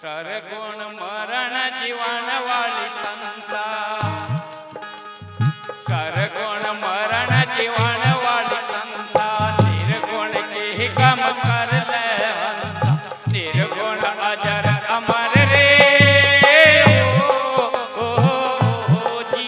सरगुण मरण जीवन वाली संता, सरगुण मरण जीवन वाली संता, निर्गुण की कम कर ले हंसा, निर्गुण अजर अमर रे ओ जी।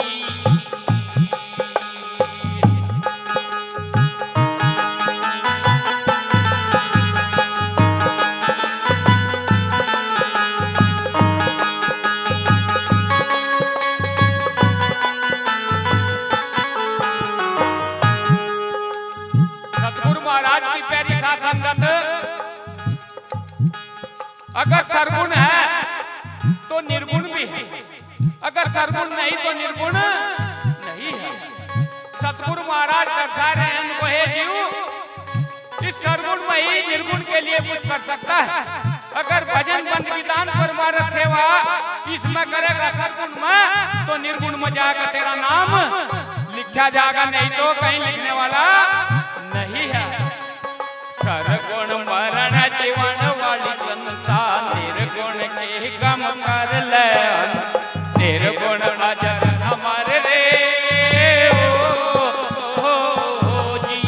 महाराज की प्यारी साथ संगत, अगर सरगुण है तो निर्गुण भी है, अगर सरगुण नहीं तो निर्गुण नहीं है। सतगुरु महाराज दर्शा रहे हैं उनको, हे जीव इस सरगुण में ही निर्गुण के लिए कुछ कर सकता है। अगर भजन बंद विधान परमार्थ सेवा इसमें करेगा सरगुण में तो निर्गुण में जाएगा तेरा नाम लिखा जाएगा, नहीं तो कहीं लिखने वाला नहीं है। सरगुण मरण जीवन वाली संता, निर्गुण के कम कर ले, निर्गुण अजर अमर रे ओ जी।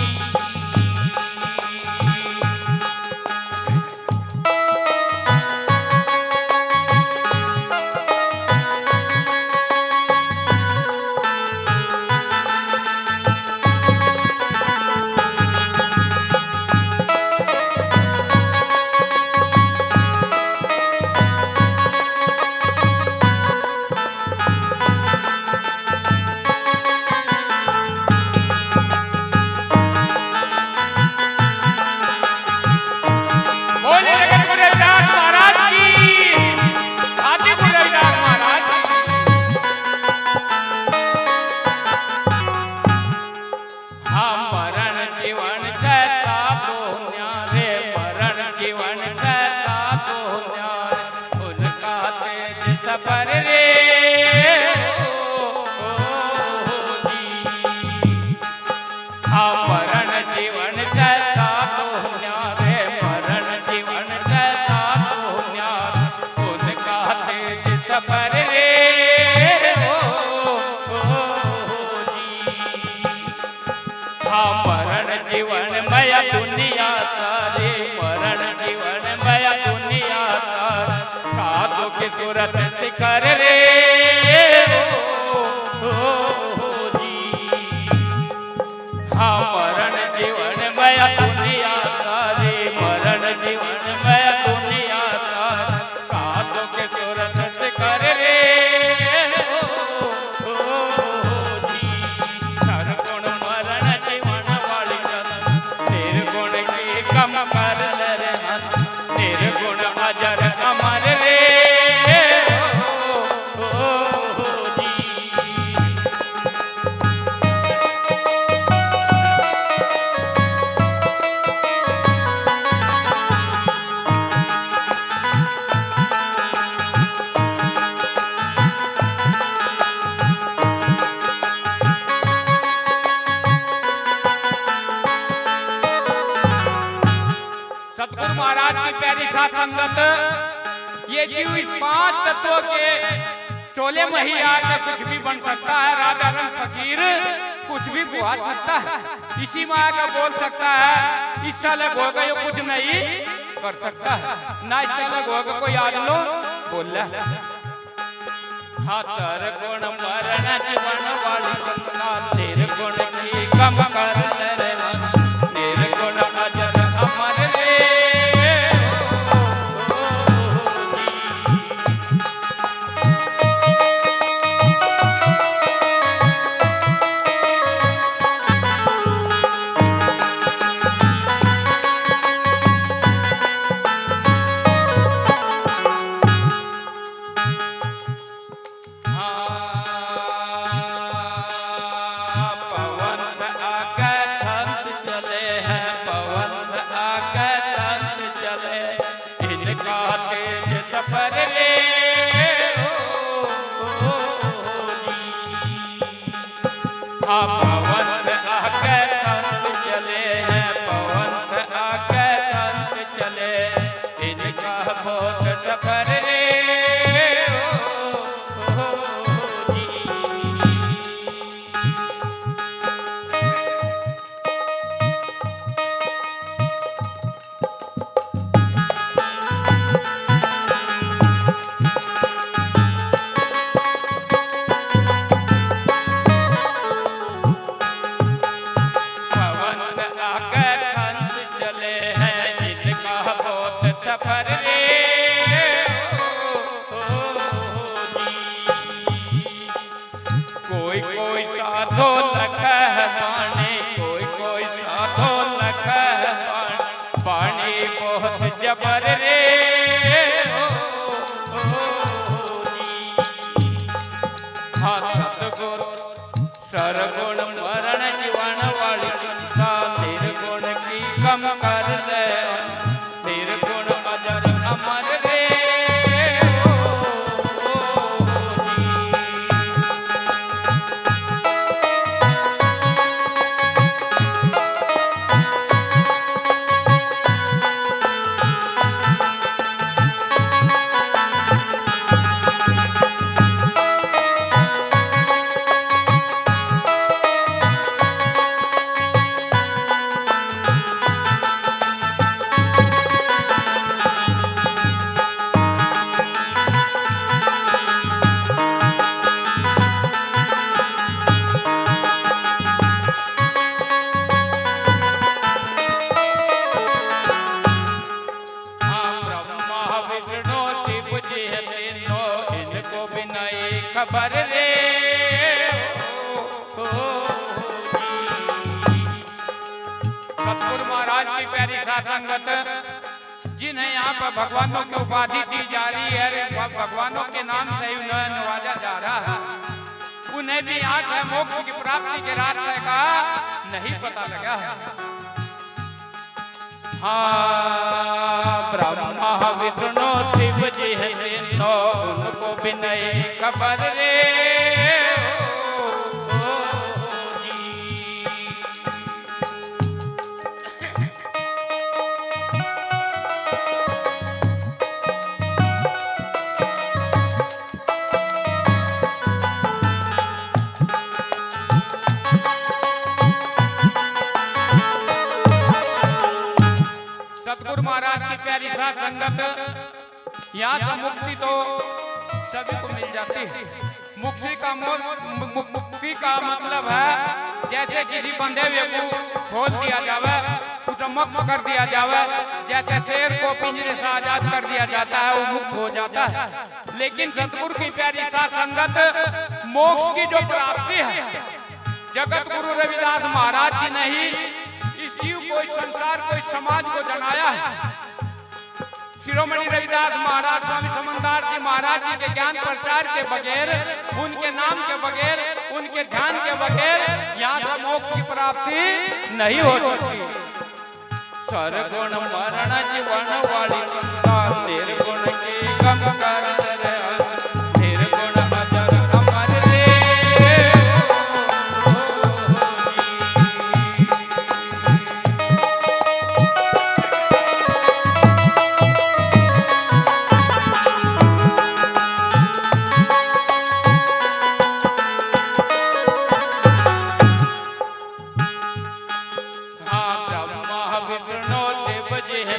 दुनिया सारे मरण जीवन मया दुनिया सारे, साधु की सूरत शिखर रे ओ जी। हाँ मरण जीवन मया दुनिया सारे, मरण जीवन मया दुनिया सारे, साधु की सूरत शिखर रे ओ जी। सरगुण मरण जीवन वाली निर्गुण की कम कर ले, निर्गुण अजर अमर रे ओ जी। सतगुरु महाराज की प्यारी साथ संगत, ये जीव इस 5 तत्वों के चोले में ही आकर कुछ भी बन सकता है। राधा रंग फकीर कुछ भी बुहा सकता है, इसी में आकर बोल सकता है। इस साल होगा ये कुछ नहीं कर सकता है, ना इस साल होगा कोई याद लो बोल रहा। हाँ सरगुण मरण जीवन वाली संता, निर्गुण की कम कर ले, निर्गुण अजर अमर रे सफर रे पवन से आके संत चले हैं, पवन से आके संत चले, इनका भोग सफर रे जबर रे कोई कोई साधो लख बाणी कोई कोई साधो लख बाणी बहुत जबर रे हाँ सतगुरु सरगुण मरण जीवन वाली संता निर्गुण की कम कर दे निर्गुण अजर अमर रे खबर रे सतगुरु महाराज की प्यारी साधंगत जिन्हें यहाँ पर भगवानों की उपाधि दी जा रही है भगवानों के नाम से ही उन्हें नवाजा जा रहा है उन्हें भी आज है मोक्ष की प्राप्ति के रास्ते का नहीं पता लगा हाँ ब्रह्मा विष्णु शिव जी है उनको भी नहीं खबर रे सतगुरु महाराज की प्यारी साथ संगत यहाँ से मुक्ति तो सभी को मिल जाती है मुक्ति का मतलब है जैसे किसी बंधे हुए को खोल दिया जावे उसे मुक्त कर दिया जावे जैसे शेर को पिंजरे से आजाद कर दिया जाता है वो मुक्त हो जाता है लेकिन सतगुरु की प्यारी साथ संगत मोक्ष की जो प्राप्ति है जगत गुरु रविदास महाराज जी नहीं इस जीव को इस संसार को इस समाज को जनाया है शिरोमणि रविदास महाराज स्वामी समंदार जी महाराज जी के ज्ञान प्रचार के बगैर उनके नाम के बगैर उनके ध्यान के बगैर यहाँ से मोक्ष की प्राप्ति नहीं हो सकती सरगुण मरण जीवन वाली चिंता निर्गुण के कम कर निर्गुण अजर अमर रे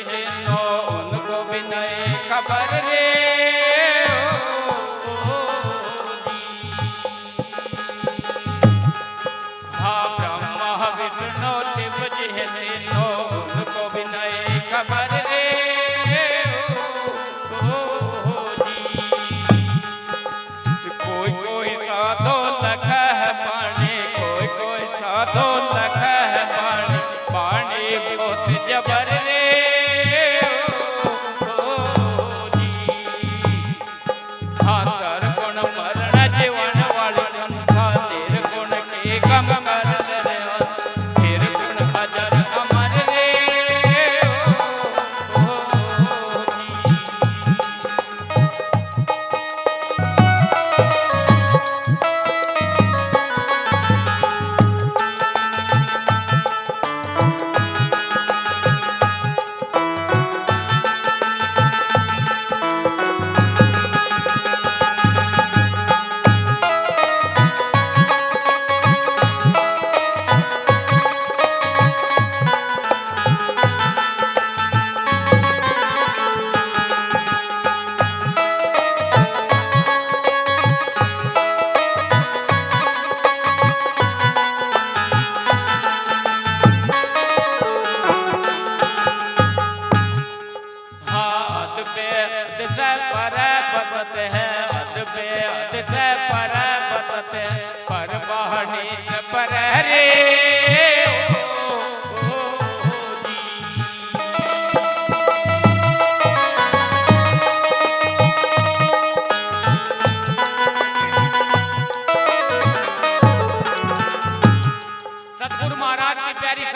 उनको भी नहीं खबर रे हाँ ब्रह्मा विष्णु शिव जी है तीनों उनको भी नहीं खबर रे कोई कोई साधो लख है पानी कोई कोई साधो लख है पानी पानी बहुत जबर रे कम कर निर्गुण अजर अमर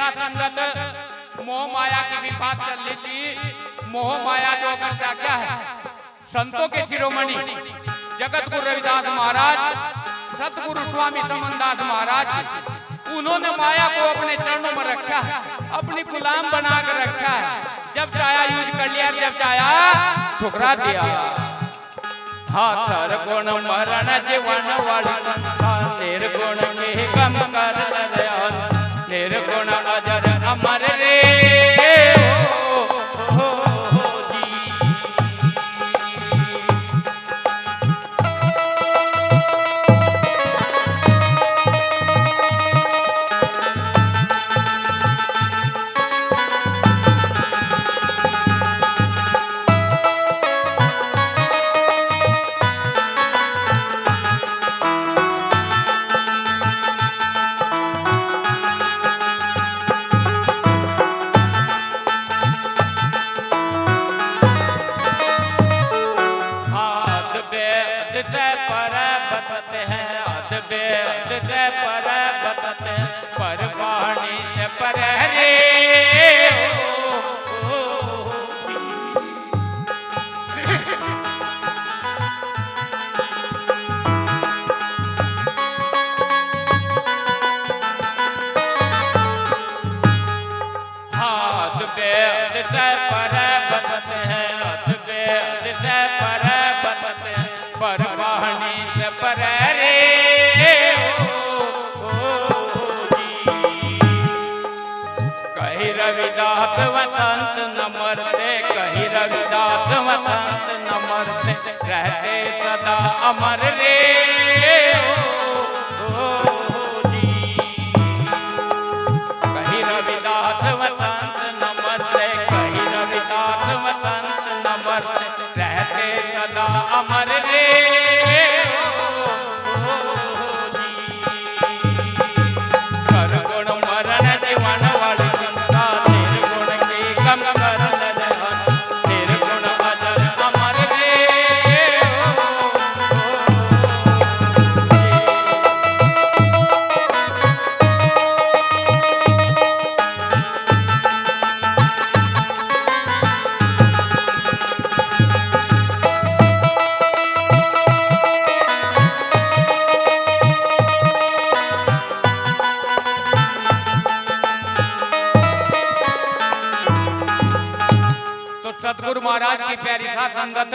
साथ संगत मोह माया की भी बात चल रही थी। मोह माया जो करता क्या है, संतों के शिरोमणि जगत गुरु रविदास महाराज, सतगुरु स्वामी समनदास महाराज, उन्होंने माया को अपने चरणों में रखा है, अपनी गुलाम बना कर रखा है। जब चाया यूज कर लिया, जब चाया ठुकरा दिया। हाथर गुण मरण जीवन वाली निर्गुण के कम कर दयाल, निर्गुण अजर अमर रे रविदास वसंत न मरते, कहीं रविदास वसंत न मरते, रहते सदा अमर रे कहीं रविदास वसंत न मरते, कहीं रविदास वसंत न मरते, रहते सदा अमर रे सर्वगुण मरण जीवन वाली सतगुरु महाराज की प्यारी साथ संगत